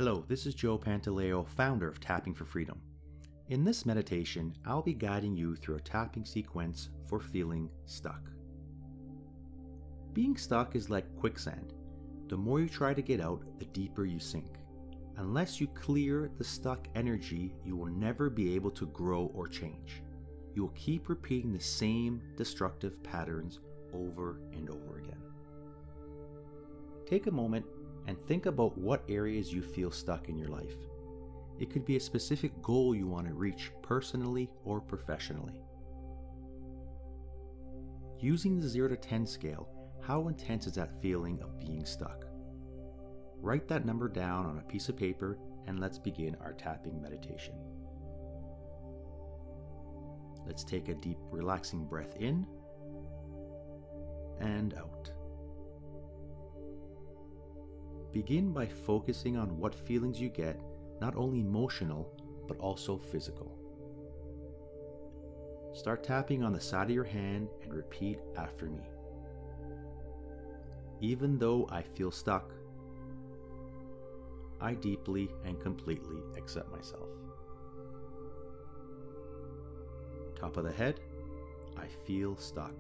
Hello, this is Joe Pantaleo, founder of Tapping for Freedom. In this meditation, I'll be guiding you through a tapping sequence for feeling stuck. Being stuck is like quicksand. The more you try to get out, the deeper you sink. Unless you clear the stuck energy, you will never be able to grow or change. You will keep repeating the same destructive patterns over and over again. Take a moment and think about what areas you feel stuck in your life. It could be a specific goal you want to reach personally or professionally. Using the 0 to 10 scale, how intense is that feeling of being stuck? Write that number down on a piece of paper and let's begin our tapping meditation. Let's take a deep, relaxing breath in and out. Begin by focusing on what feelings you get, not only emotional, but also physical. Start tapping on the side of your hand and repeat after me. Even though I feel stuck, I deeply and completely accept myself. Top of the head, I feel stuck.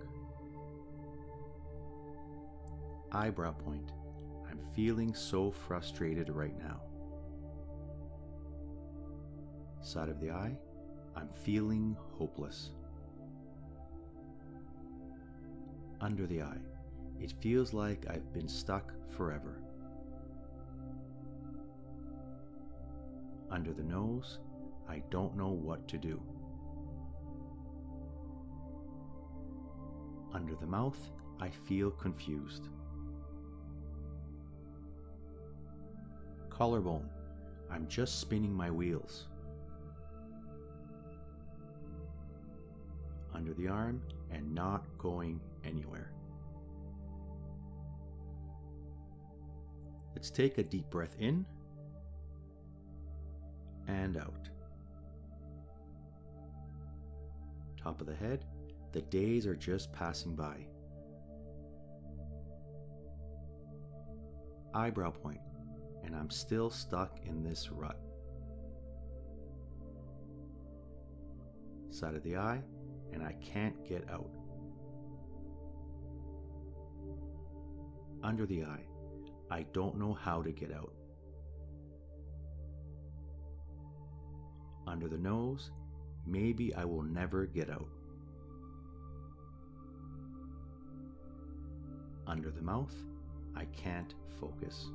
Eyebrow point, I'm feeling so frustrated right now. Side of the eye, I'm feeling hopeless. Under the eye, it feels like I've been stuck forever. Under the nose, I don't know what to do. Under the mouth, I feel confused. Collarbone, I'm just spinning my wheels. Under the arm and not going anywhere. Let's take a deep breath in and out. Top of the head, the days are just passing by. Eyebrow point, and I'm still stuck in this rut. Side of the eye, and I can't get out. Under the eye, I don't know how to get out. Under the nose, maybe I will never get out. Under the mouth, I can't focus.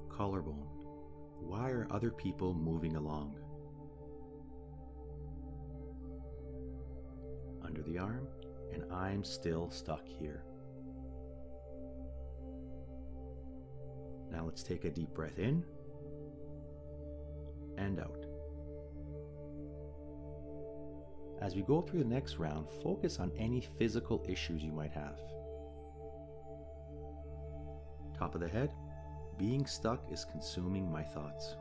Collarbone, why are other people moving along? Under the arm, and I'm still stuck here. Now let's take a deep breath in and out. As we go through the next round, focus on any physical issues you might have. Top of the head, being stuck is consuming my thoughts.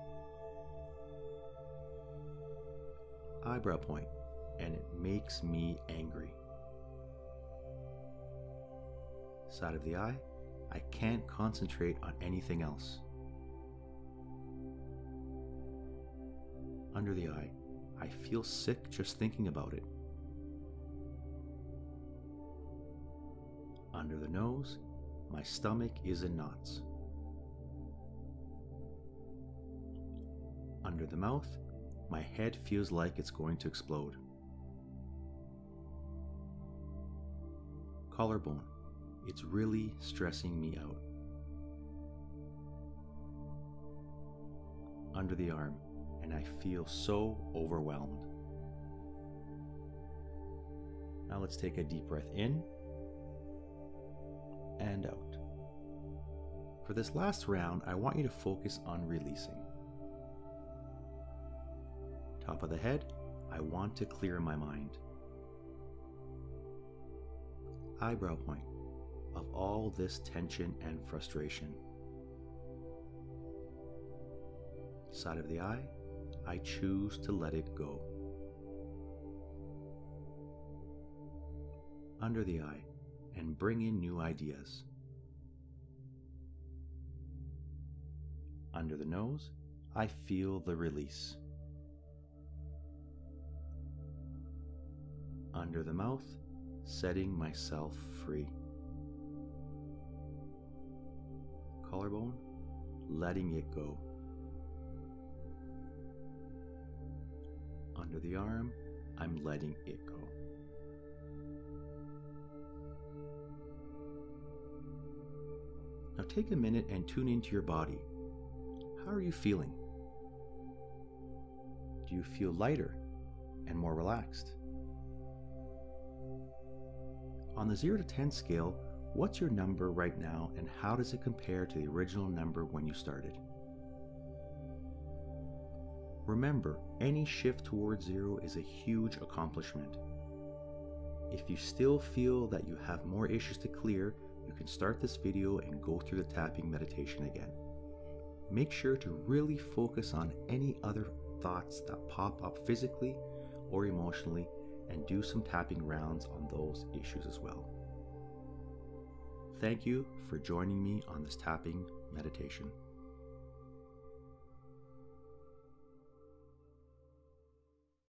Eyebrow point, and it makes me angry. Side of the eye, I can't concentrate on anything else. Under the eye, I feel sick just thinking about it. Under the nose, my stomach is in knots. Under the mouth, my head feels like it's going to explode. Collarbone, it's really stressing me out. Under the arm, and I feel so overwhelmed. Now let's take a deep breath in and out. For this last round, I want you to focus on releasing. Top of the head, I want to clear my mind. Eyebrow point, of all this tension and frustration. Side of the eye, I choose to let it go. Under the eye, and bring in new ideas. Under the nose, I feel the release. Under the mouth, setting myself free. Collarbone, letting it go. Under the arm, I'm letting it go. Now take a minute and tune into your body. How are you feeling? Do you feel lighter and more relaxed? On the 0 to 10 scale, what's your number right now and how does it compare to the original number when you started? Remember, any shift towards 0 is a huge accomplishment. If you still feel that you have more issues to clear, you can start this video and go through the tapping meditation again. Make sure to really focus on any other thoughts that pop up physically or emotionally and do some tapping rounds on those issues as well. Thank you for joining me on this tapping meditation.